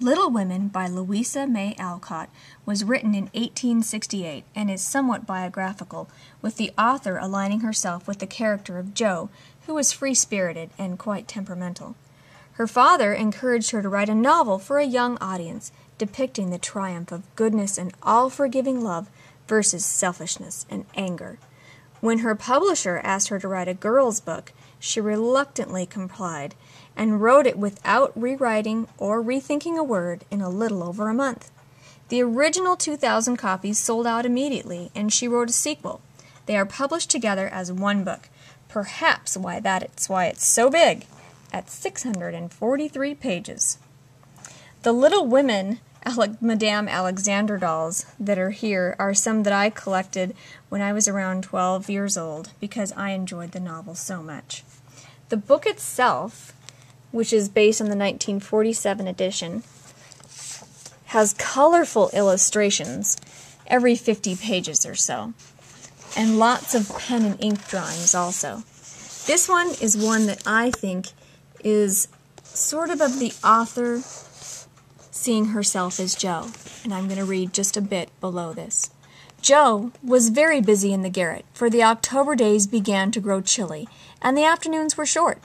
Little Women by Louisa May Alcott was written in 1868 and is somewhat biographical, with the author aligning herself with the character of Jo, who was free-spirited and quite temperamental. Her father encouraged her to write a novel for a young audience, depicting the triumph of goodness and all-forgiving love versus selfishness and anger. When her publisher asked her to write a girl's book, she reluctantly complied, and wrote it without rewriting or rethinking a word in a little over a month. The original 2,000 copies sold out immediately, and she wrote a sequel. They are published together as one book, perhaps that's why it's so big, at 643 pages. The Little Women Madame Alexander dolls that are here are some that I collected when I was around 12 years old because I enjoyed the novel so much. The book itself, which is based on the 1947 edition, has colorful illustrations every 50 pages or so, and lots of pen and ink drawings also. This one is one that I think is sort of the author seeing herself as Jo, and I'm going to read just a bit below this. Jo was very busy in the garret, for the October days began to grow chilly, and the afternoons were short.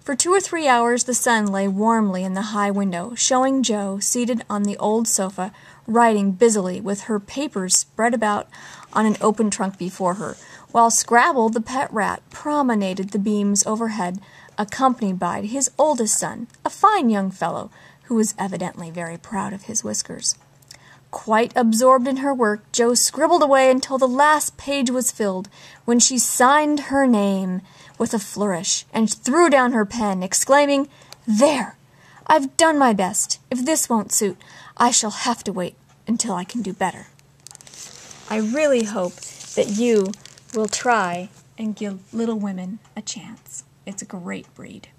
For 2 or 3 hours the sun lay warmly in the high window, showing Jo seated on the old sofa, writing busily with her papers spread about on an open trunk before her, while Scrabble the pet rat promenaded the beams overhead, accompanied by his oldest son, a fine young fellow, who was evidently very proud of his whiskers. Quite absorbed in her work, Jo scribbled away until the last page was filled, when she signed her name with a flourish and threw down her pen, exclaiming, "There! I've done my best. If this won't suit, I shall have to wait until I can do better." I really hope that you will try and give Little Women a chance. It's a great read.